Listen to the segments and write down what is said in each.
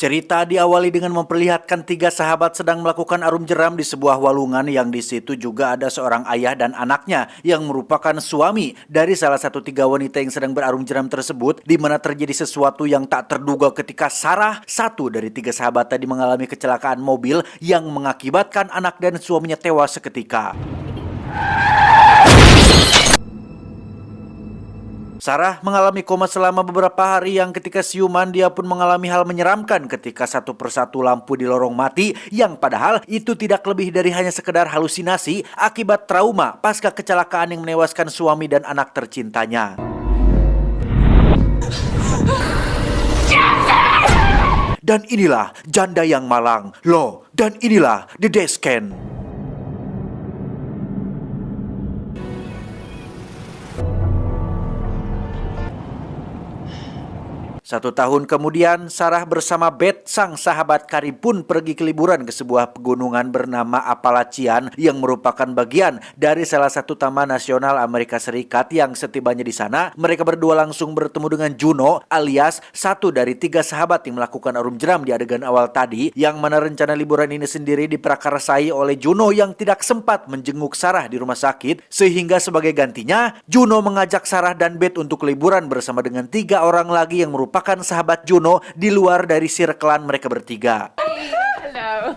Cerita diawali dengan memperlihatkan tiga sahabat sedang melakukan arum jeram di sebuah walungan yang di situ juga ada seorang ayah dan anaknya yang merupakan suami dari salah satu tiga wanita yang sedang berarum jeram tersebut, di mana terjadi sesuatu yang tak terduga ketika Sarah, satu dari tiga sahabat tadi, mengalami kecelakaan mobil yang mengakibatkan anak dan suaminya tewas seketika. Sarah mengalami koma selama beberapa hari yang ketika siuman dia pun mengalami hal menyeramkan ketika satu persatu lampu di lorong mati yang padahal itu tidak lebih dari hanya sekedar halusinasi akibat trauma pasca kecelakaan yang menewaskan suami dan anak tercintanya. Dan inilah janda yang malang. Loh, dan inilah The Dashcam. 1 tahun kemudian, Sarah bersama Beth, sang sahabat karib pun pergi ke liburan ke sebuah pegunungan bernama Appalachian yang merupakan bagian dari salah satu taman nasional Amerika Serikat. Yang setibanya di sana, mereka berdua langsung bertemu dengan Juno alias satu dari tiga sahabat yang melakukan arum jeram di adegan awal tadi, yang mana rencana liburan ini sendiri diprakarsai oleh Juno yang tidak sempat menjenguk Sarah di rumah sakit, sehingga sebagai gantinya, Juno mengajak Sarah dan Beth untuk liburan bersama dengan tiga orang lagi yang merupakan sahabat Juno di luar dari sirkelan mereka bertiga. Hello.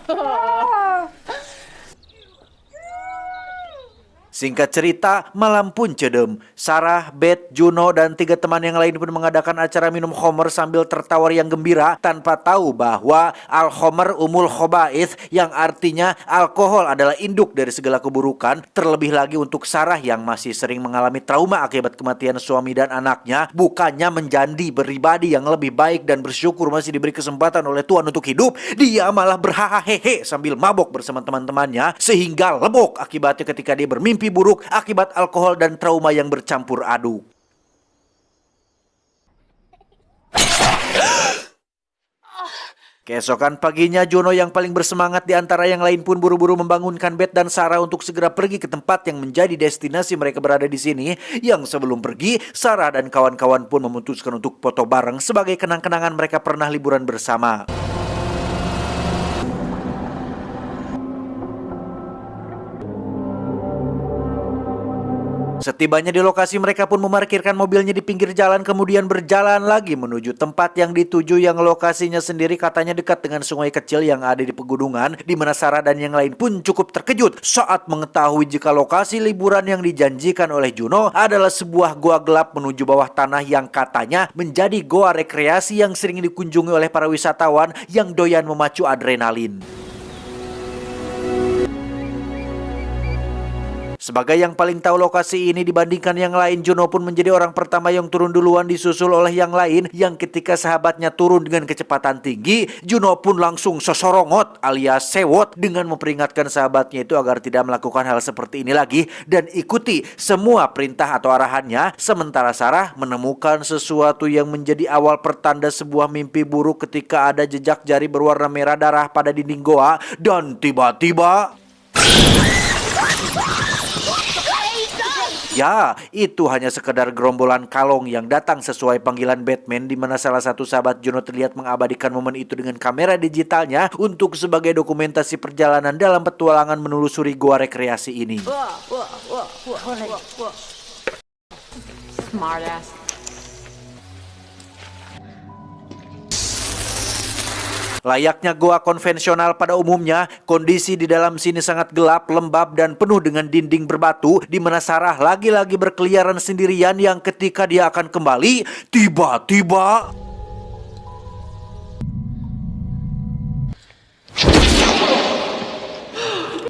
Singkat cerita, malam pun cedem. Sarah, Beth, Juno, dan tiga teman yang lain pun mengadakan acara minum khamr sambil tertawa yang gembira tanpa tahu bahwa al-khamr umul khobaith, yang artinya alkohol adalah induk dari segala keburukan. Terlebih lagi untuk Sarah yang masih sering mengalami trauma akibat kematian suami dan anaknya, bukannya menjadi pribadi yang lebih baik dan bersyukur masih diberi kesempatan oleh Tuhan untuk hidup, dia malah berhahaha sambil mabok bersama teman-temannya sehingga lebok akibatnya ketika dia bermimpi buruk akibat alkohol dan trauma yang bercampur aduk. Keesokan paginya, Juno yang paling bersemangat di antara yang lain pun buru-buru membangunkan Beth dan Sarah untuk segera pergi ke tempat yang menjadi destinasi mereka berada di sini. Yang sebelum pergi, Sarah dan kawan-kawan pun memutuskan untuk foto bareng sebagai kenang-kenangan mereka pernah liburan bersama. Setibanya di lokasi, mereka pun memarkirkan mobilnya di pinggir jalan, kemudian berjalan lagi menuju tempat yang dituju, yang lokasinya sendiri katanya dekat dengan sungai kecil yang ada di pegunungan, di mana Sarah dan yang lain pun cukup terkejut saat mengetahui jika lokasi liburan yang dijanjikan oleh Juno adalah sebuah goa gelap menuju bawah tanah yang katanya menjadi goa rekreasi yang sering dikunjungi oleh para wisatawan yang doyan memacu adrenalin. Sebagai yang paling tahu lokasi ini dibandingkan yang lain, Juno pun menjadi orang pertama yang turun duluan, disusul oleh yang lain, yang ketika sahabatnya turun dengan kecepatan tinggi, Juno pun langsung sosorongot alias sewot dengan memperingatkan sahabatnya itu agar tidak melakukan hal seperti ini lagi dan ikuti semua perintah atau arahannya. Sementara Sarah menemukan sesuatu yang menjadi awal pertanda sebuah mimpi buruk ketika ada jejak jari berwarna merah darah pada dinding goa, dan tiba-tiba... Ya, itu hanya sekedar gerombolan kalong yang datang sesuai panggilan Batman, di mana salah satu sahabat Juno terlihat mengabadikan momen itu dengan kamera digitalnya untuk sebagai dokumentasi perjalanan dalam petualangan menelusuri goa rekreasi ini. Smart ass. Layaknya goa konvensional pada umumnya, kondisi di dalam sini sangat gelap, lembab, dan penuh dengan dinding berbatu, di mana Sarah lagi-lagi berkeliaran sendirian yang ketika dia akan kembali, tiba-tiba...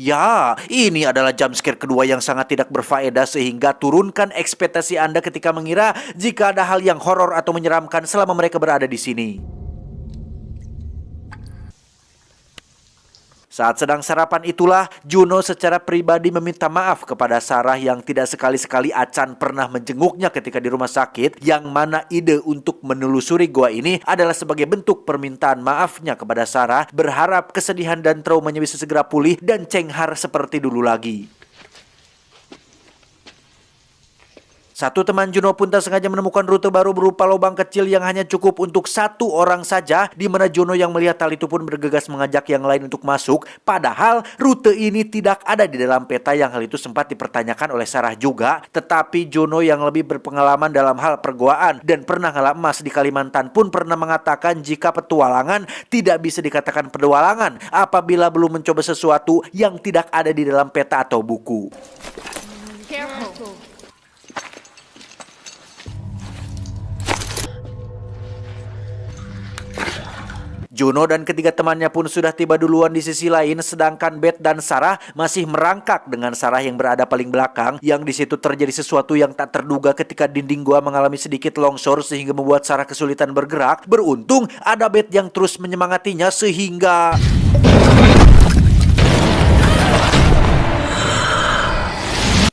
Ya, ini adalah jumpscare kedua yang sangat tidak berfaedah, sehingga turunkan ekspektasi Anda ketika mengira jika ada hal yang horor atau menyeramkan selama mereka berada di sini. Saat sedang sarapan itulah, Juno secara pribadi meminta maaf kepada Sarah yang tidak sekali-sekali acan pernah menjenguknya ketika di rumah sakit, yang mana ide untuk menelusuri goa ini adalah sebagai bentuk permintaan maafnya kepada Sarah, berharap kesedihan dan traumanya bisa segera pulih dan cenghar seperti dulu lagi. Satu teman Juno pun tak sengaja menemukan rute baru berupa lubang kecil yang hanya cukup untuk satu orang saja, di mana Juno yang melihat hal itu pun bergegas mengajak yang lain untuk masuk. Padahal rute ini tidak ada di dalam peta, yang hal itu sempat dipertanyakan oleh Sarah juga. Tetapi Juno yang lebih berpengalaman dalam hal pergoaan dan pernah ngalap emas di Kalimantan pun pernah mengatakan jika petualangan tidak bisa dikatakan petualangan apabila belum mencoba sesuatu yang tidak ada di dalam peta atau buku. Careful. Juno dan ketiga temannya pun sudah tiba duluan di sisi lain, sedangkan Beth dan Sarah masih merangkak dengan Sarah yang berada paling belakang, yang di situ terjadi sesuatu yang tak terduga ketika dinding gua mengalami sedikit longsor sehingga membuat Sarah kesulitan bergerak. Beruntung ada Beth yang terus menyemangatinya sehingga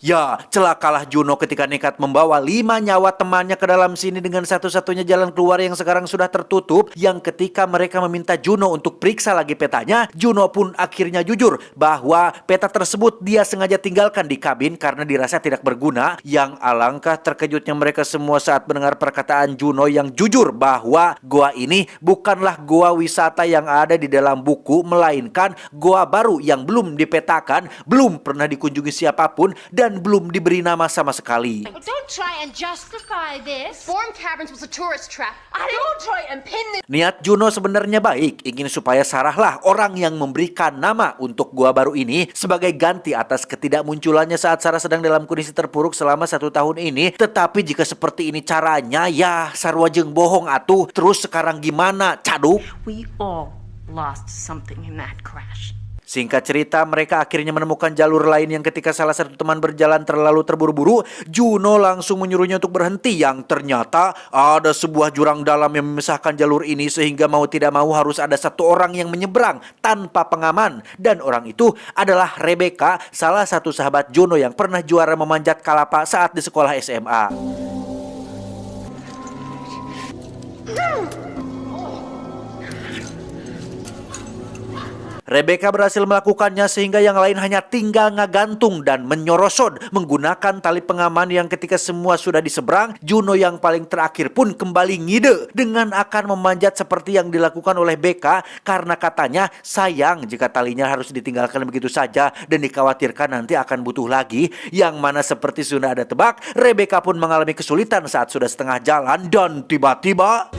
ya, celakalah Juno ketika nekat membawa 5 nyawa temannya ke dalam sini dengan satu-satunya jalan keluar yang sekarang sudah tertutup, yang ketika mereka meminta Juno untuk periksa lagi petanya, Juno pun akhirnya jujur bahwa peta tersebut dia sengaja tinggalkan di kabin karena dirasa tidak berguna. Yang alangkah terkejutnya mereka semua saat mendengar perkataan Juno yang jujur bahwa goa ini bukanlah goa wisata yang ada di dalam buku, melainkan goa baru yang belum dipetakan, belum pernah dikunjungi siapapun, dan belum diberi nama sama sekali. Don't try and justify this. Form Caverns was a tourist trap. Don't try and pin this. Niat Juno sebenarnya baik, ingin supaya Sarah lah orang yang memberikan nama untuk gua baru ini sebagai ganti atas ketidakmunculannya saat Sarah sedang dalam kondisi terpuruk selama 1 tahun ini. Tetapi jika seperti ini caranya, ya sarua jeung bohong atuh. Terus sekarang gimana, Caduk? We all lost something in that crash. Singkat cerita, mereka akhirnya menemukan jalur lain yang ketika salah satu teman berjalan terlalu terburu-buru, Juno langsung menyuruhnya untuk berhenti, yang ternyata ada sebuah jurang dalam yang memisahkan jalur ini sehingga mau tidak mau harus ada satu orang yang menyeberang tanpa pengaman. Dan orang itu adalah Rebecca, salah satu sahabat Juno yang pernah juara memanjat kalapa saat di sekolah SMA. Rebecca berhasil melakukannya sehingga yang lain hanya tinggal ngagantung dan menyorosod menggunakan tali pengaman, yang ketika semua sudah diseberang, Juno yang paling terakhir pun kembali ngide dengan akan memanjat seperti yang dilakukan oleh Becca, karena katanya sayang jika talinya harus ditinggalkan begitu saja dan dikhawatirkan nanti akan butuh lagi, yang mana seperti sudah ada tebak, Rebecca pun mengalami kesulitan saat sudah setengah jalan dan tiba-tiba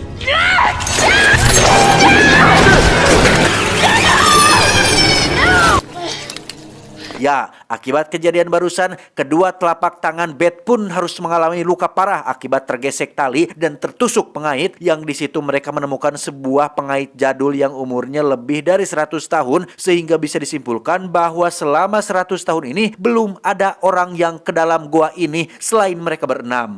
ya, akibat kejadian barusan, kedua telapak tangan Beth pun harus mengalami luka parah akibat tergesek tali dan tertusuk pengait, yang di situ mereka menemukan sebuah pengait jadul yang umurnya lebih dari 100 tahun, sehingga bisa disimpulkan bahwa selama 100 tahun ini belum ada orang yang ke dalam gua ini selain mereka berenam.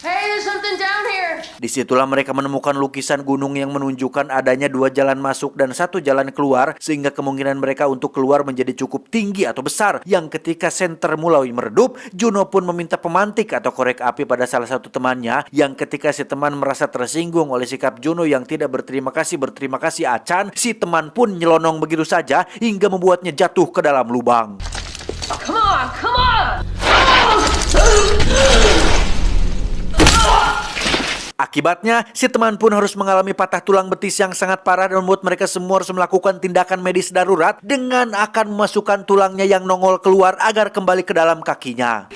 Hey, there's something down here. Disitulah mereka menemukan lukisan gunung yang menunjukkan adanya 2 jalan masuk dan 1 jalan keluar, sehingga kemungkinan mereka untuk keluar menjadi cukup tinggi atau besar, yang ketika senter mulai meredup, Juno pun meminta pemantik atau korek api pada salah satu temannya, yang ketika si teman merasa tersinggung oleh sikap Juno yang tidak berterima kasih acan, si teman pun nyelonong begitu saja hingga membuatnya jatuh ke dalam lubang. Come on, come on. Akibatnya, si teman pun harus mengalami patah tulang betis yang sangat parah dan membuat mereka semua harus melakukan tindakan medis darurat dengan akan memasukkan tulangnya yang nongol keluar agar kembali ke dalam kakinya.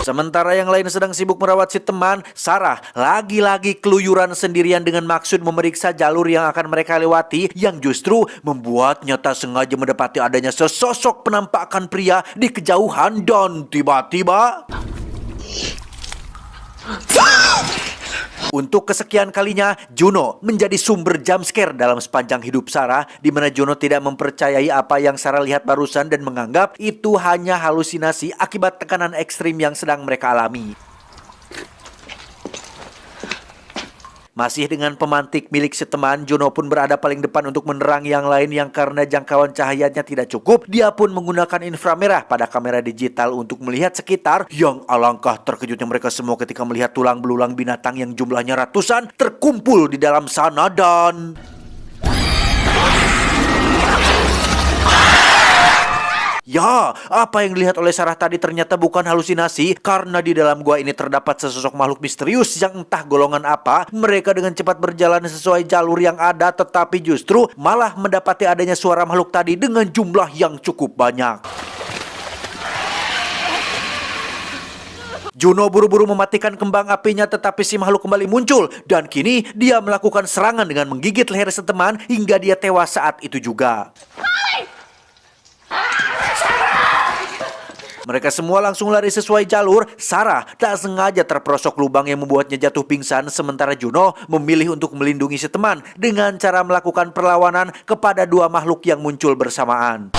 Sementara yang lain sedang sibuk merawat si teman, Sarah lagi-lagi keluyuran sendirian dengan maksud memeriksa jalur yang akan mereka lewati, yang justru membuatnya tak sengaja mendapati adanya sesosok penampakan pria di kejauhan dan tiba-tiba untuk kesekian kalinya, Juno menjadi sumber jumpscare dalam sepanjang hidup Sarah, di mana Juno tidak mempercayai apa yang Sarah lihat barusan dan menganggap itu hanya halusinasi akibat tekanan ekstrim yang sedang mereka alami. Masih dengan pemantik milik si teman, Juno pun berada paling depan untuk menerangi yang lain, yang karena jangkauan cahayanya tidak cukup, dia pun menggunakan inframerah pada kamera digital untuk melihat sekitar. Yang alangkah terkejutnya mereka semua ketika melihat tulang belulang binatang yang jumlahnya ratusan terkumpul di dalam sana dan Ya, apa yang dilihat oleh Sarah tadi ternyata bukan halusinasi, karena di dalam gua ini terdapat sesosok makhluk misterius yang entah golongan apa. Mereka dengan cepat berjalan sesuai jalur yang ada, tetapi justru malah mendapati adanya suara makhluk tadi dengan jumlah yang cukup banyak. Juno buru-buru mematikan kembang apinya, tetapi si makhluk kembali muncul dan kini dia melakukan serangan dengan menggigit leher seteman hingga dia tewas saat itu juga. Mereka semua langsung lari sesuai jalur. Sarah tak sengaja terperosok lubang yang membuatnya jatuh pingsan, sementara Juno memilih untuk melindungi si teman dengan cara melakukan perlawanan kepada dua makhluk yang muncul bersamaan.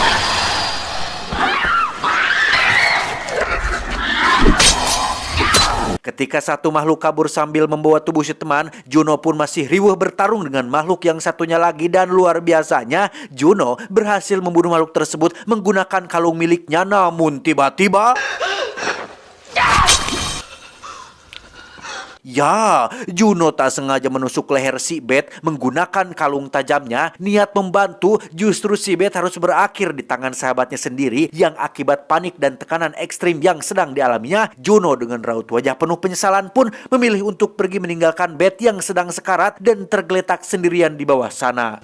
Ketika satu makhluk kabur sambil membawa tubuh si teman, Juno pun masih riweuh bertarung dengan makhluk yang satunya lagi, dan luar biasanya Juno berhasil membunuh makhluk tersebut menggunakan kalung miliknya. Namun tiba-tiba ya, Juno tak sengaja menusuk leher si Beth menggunakan kalung tajamnya. Niat membantu, justru si Beth harus berakhir di tangan sahabatnya sendiri yang akibat panik dan tekanan ekstrim yang sedang dialaminya. Juno dengan raut wajah penuh penyesalan pun memilih untuk pergi meninggalkan Beth yang sedang sekarat dan tergeletak sendirian di bawah sana.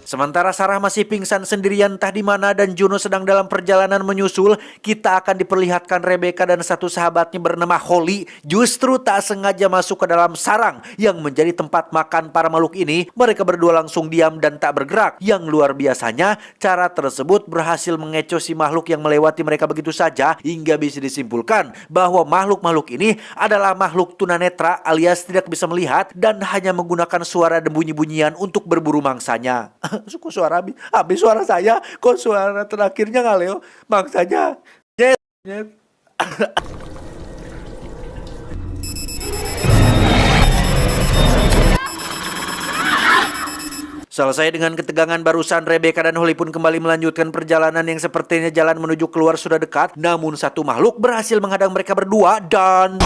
Sementara Sarah masih pingsan sendirian entah di mana dan Juno sedang dalam perjalanan menyusul, kita akan diperlihatkan Rebecca dan satu sahabatnya bernama Holly justru tak sengaja masuk ke dalam sarang yang menjadi tempat makan para makhluk ini. Mereka berdua langsung diam dan tak bergerak. Yang luar biasanya, cara tersebut berhasil mengecoh si makhluk yang melewati mereka begitu saja, hingga bisa disimpulkan bahwa makhluk-makhluk ini adalah makhluk tunanetra alias tidak bisa melihat dan hanya menggunakan suara dan bunyi-bunyian untuk berburu mangsanya. Kok suara habis suara saya, kok suara terakhirnya nggak Leo? Maksanya nyet. Selesai dengan ketegangan barusan, Rebecca dan Holly pun kembali melanjutkan perjalanan yang sepertinya jalan menuju keluar sudah dekat. Namun satu makhluk berhasil menghadang mereka berdua dan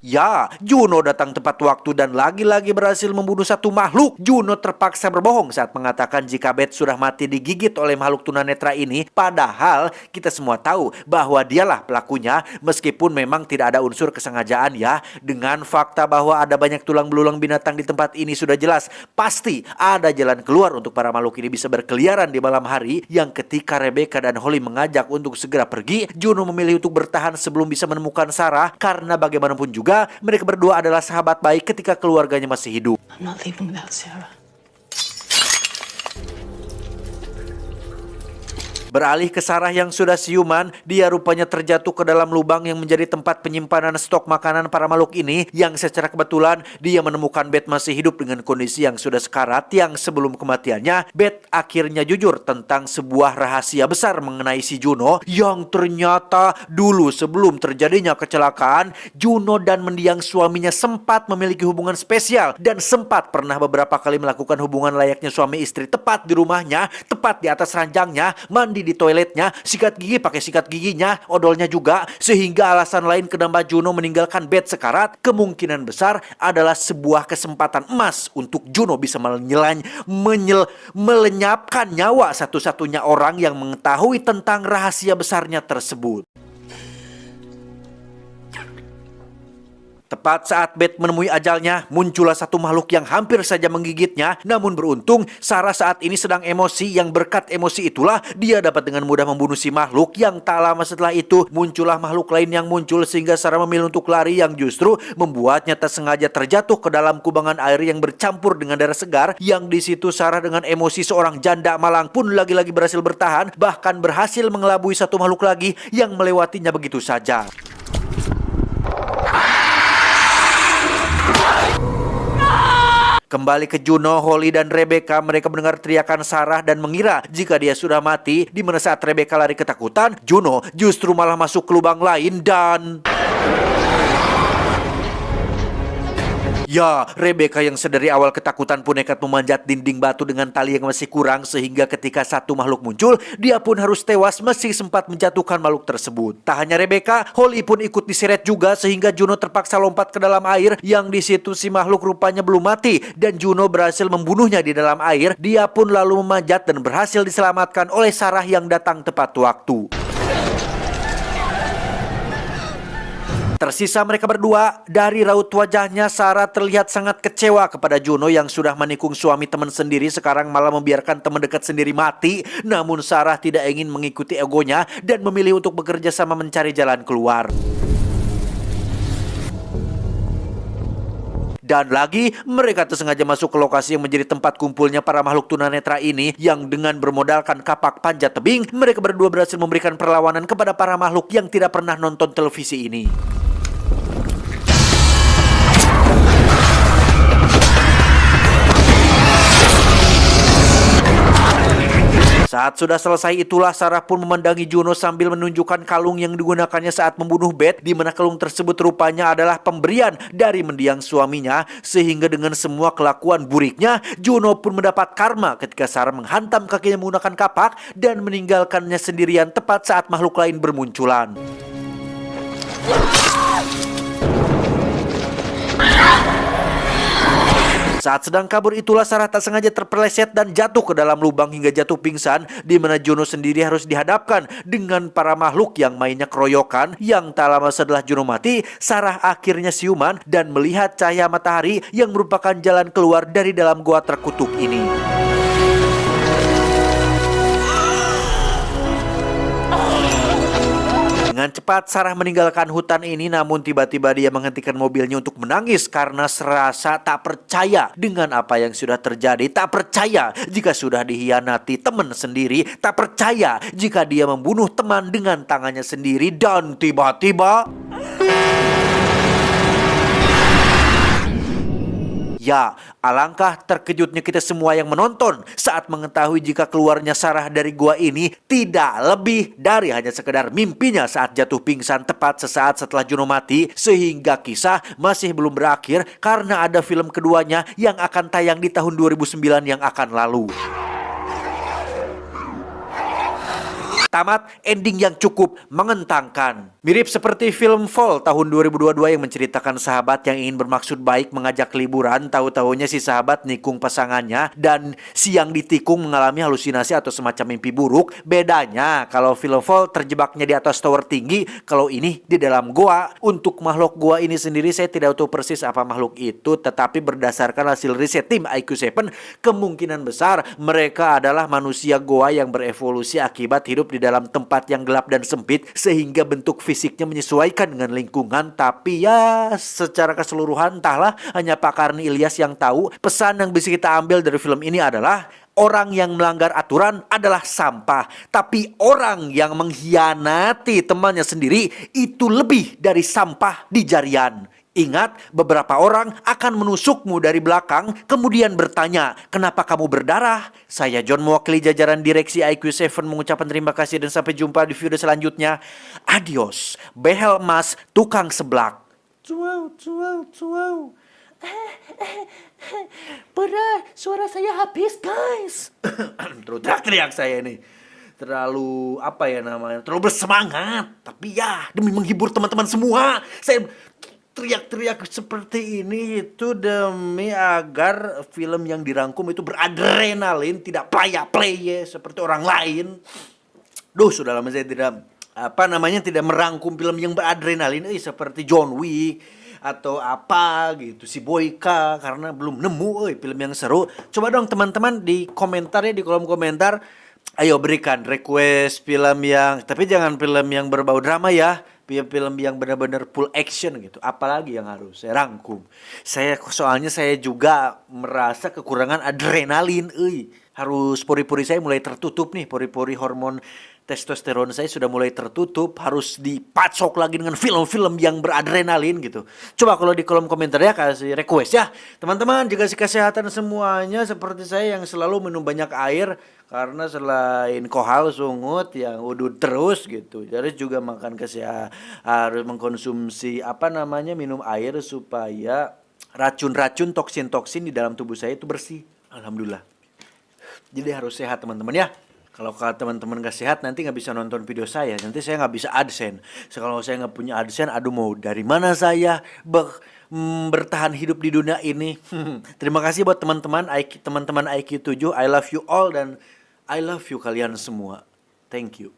ya, Juno datang tepat waktu dan lagi-lagi berhasil membunuh satu makhluk. Juno terpaksa berbohong saat mengatakan jika Beth sudah mati digigit oleh makhluk tunanetra ini. Padahal kita semua tahu bahwa dialah pelakunya, meskipun memang tidak ada unsur kesengajaan ya. Dengan fakta bahwa ada banyak tulang belulang binatang di tempat ini sudah jelas pasti ada jalan keluar untuk para makhluk ini bisa berkeliaran di malam hari. Yang ketika Rebecca dan Holly mengajak untuk segera pergi, Juno memilih untuk bertahan sebelum bisa menemukan Sarah, karena bagaimanapun juga mereka berdua adalah sahabat baik ketika keluarganya masih hidup. I'm not leaving without Sarah. Beralih ke Sarah yang sudah siuman, dia rupanya terjatuh ke dalam lubang yang menjadi tempat penyimpanan stok makanan para makhluk ini, yang secara kebetulan dia menemukan Beth masih hidup dengan kondisi yang sudah sekarat. Yang sebelum kematiannya, Beth akhirnya jujur tentang sebuah rahasia besar mengenai si Juno, yang ternyata dulu sebelum terjadinya kecelakaan, Juno dan mendiang suaminya sempat memiliki hubungan spesial dan sempat pernah beberapa kali melakukan hubungan layaknya suami istri, tepat di rumahnya, tepat di atas ranjangnya, mandi di toiletnya, sikat gigi pakai sikat giginya, odolnya juga. Sehingga alasan lain kenapa Juno meninggalkan Beth sekarat kemungkinan besar adalah sebuah kesempatan emas untuk Juno bisa melenyapkan nyawa satu-satunya orang yang mengetahui tentang rahasia besarnya tersebut. Tepat saat Beth menemui ajalnya, muncullah satu makhluk yang hampir saja menggigitnya. Namun beruntung, Sarah saat ini sedang emosi, yang berkat emosi itulah dia dapat dengan mudah membunuh si makhluk. Yang tak lama setelah itu, muncullah makhluk lain yang muncul sehingga Sarah memilih untuk lari, yang justru membuatnya tak sengaja terjatuh ke dalam kubangan air yang bercampur dengan darah segar. Yang di situ Sarah dengan emosi seorang janda malang pun lagi-lagi berhasil bertahan, bahkan berhasil mengelabui satu makhluk lagi yang melewatinya begitu saja. Kembali ke Juno, Holly dan Rebecca, mereka mendengar teriakan Sarah dan mengira jika dia sudah mati. Di mana saat Rebecca lari ketakutan, Juno justru malah masuk ke lubang lain dan Ya, Rebecca yang sedari awal ketakutan pun nekat memanjat dinding batu dengan tali yang masih kurang sehingga ketika satu makhluk muncul, dia pun harus tewas meski sempat menjatuhkan makhluk tersebut. Tak hanya Rebecca, Holly pun ikut diseret juga sehingga Juno terpaksa lompat ke dalam air yang di situ si makhluk rupanya belum mati dan Juno berhasil membunuhnya di dalam air. Dia pun lalu memanjat dan berhasil diselamatkan oleh Sarah yang datang tepat waktu. Tersisa mereka berdua. Dari raut wajahnya, Sarah terlihat sangat kecewa kepada Juno yang sudah menikung suami teman sendiri, sekarang malah membiarkan teman dekat sendiri mati. Namun Sarah tidak ingin mengikuti egonya dan memilih untuk bekerja sama mencari jalan keluar. Dan lagi, mereka tersengaja masuk ke lokasi yang menjadi tempat kumpulnya para makhluk tunanetra ini, yang dengan bermodalkan kapak panjat tebing, mereka berdua berhasil memberikan perlawanan kepada para makhluk yang tidak pernah nonton televisi ini. Saat sudah selesai itulah Sarah pun memandangi Juno sambil menunjukkan kalung yang digunakannya saat membunuh Beth, di mana kalung tersebut rupanya adalah pemberian dari mendiang suaminya, sehingga dengan semua kelakuan buriknya, Juno pun mendapat karma ketika Sarah menghantam kakinya menggunakan kapak dan meninggalkannya sendirian tepat saat makhluk lain bermunculan. Saat sedang kabur itulah Sarah tak sengaja terpeleset dan jatuh ke dalam lubang hingga jatuh pingsan, di mana Juno sendiri harus dihadapkan dengan para makhluk yang mainnya keroyokan. Yang tak lama setelah Juno mati, Sarah akhirnya siuman dan melihat cahaya matahari yang merupakan jalan keluar dari dalam gua terkutuk ini. Dengan cepat Sarah meninggalkan hutan ini, namun tiba-tiba dia menghentikan mobilnya untuk menangis karena serasa tak percaya dengan apa yang sudah terjadi. Tak percaya jika sudah dihianati teman sendiri. Tak percaya jika dia membunuh teman dengan tangannya sendiri. Dan tiba-tiba... Ya, alangkah terkejutnya kita semua yang menonton saat mengetahui jika keluarnya Sarah dari gua ini tidak lebih dari hanya sekedar mimpinya saat jatuh pingsan tepat sesaat setelah Juno mati, sehingga kisah masih belum berakhir karena ada film keduanya yang akan tayang di tahun 2009 yang akan lalu. Tamat ending yang cukup mengentangkan. Mirip seperti film Fall tahun 2022 yang menceritakan sahabat yang ingin bermaksud baik mengajak liburan, tahu-tahunya si sahabat nikung pasangannya dan si yang ditikung mengalami halusinasi atau semacam mimpi buruk. Bedanya kalau film Fall terjebaknya di atas tower tinggi, kalau ini di dalam goa. Untuk makhluk goa ini sendiri saya tidak tahu persis apa makhluk itu, tetapi berdasarkan hasil riset tim IQ7, kemungkinan besar mereka adalah manusia goa yang berevolusi akibat hidup di dalam tempat yang gelap dan sempit sehingga bentuk fisiknya menyesuaikan dengan lingkungan. Tapi ya secara keseluruhan entahlah, hanya Pak Karni Ilyas yang tahu. Pesan yang bisa kita ambil dari film ini adalah orang yang melanggar aturan adalah sampah, tapi orang yang mengkhianati temannya sendiri itu lebih dari sampah di jarian. Ingat, beberapa orang akan menusukmu dari belakang, kemudian bertanya, kenapa kamu berdarah? Saya John, mewakili jajaran direksi IQ7 mengucapkan terima kasih dan sampai jumpa di video selanjutnya. Adios, behel emas tukang seblak. Cuau. Berat, suara saya habis guys. Terus teriak saya ini. Terlalu, apa ya namanya, terlalu bersemangat. Tapi ya, demi menghibur teman-teman semua, saya teriak-teriak seperti ini itu demi agar film yang dirangkum itu beradrenalin, tidak playa-playa seperti orang lain. Duh, sudah lama saya tidak tidak merangkum film yang beradrenalin seperti John Wick atau apa gitu, si Boyka, karena belum nemu film yang seru. Coba dong teman-teman di komentar ya, di kolom komentar, ayo berikan request film yang, tapi jangan film yang berbau drama ya. Film yang benar-benar full action gitu. Apalagi yang harus saya rangkum. Soalnya saya juga merasa kekurangan adrenalin. Harus pori-pori saya mulai tertutup nih. Pori-pori hormon testosteron saya sudah mulai tertutup. Harus dipacok lagi dengan film-film yang beradrenalin gitu. Coba kalau di kolom komentar ya kasih request ya. Teman-teman, jaga kesehatan semuanya seperti saya yang selalu minum banyak air. Karena selain kohal sungut yang udut terus gitu, jadi juga makan harus mengkonsumsi minum air supaya racun-racun, toksin-toksin di dalam tubuh saya itu bersih. Alhamdulillah. Jadi harus sehat teman-teman ya. Kalau teman-teman gak sehat nanti nggak bisa nonton video saya. Nanti saya nggak bisa AdSense. Kalau saya nggak punya AdSense, aduh mau dari mana saya bertahan hidup di dunia ini. Terima kasih buat teman-teman IQ 7. I love you all dan I love you kalian semua. Thank you.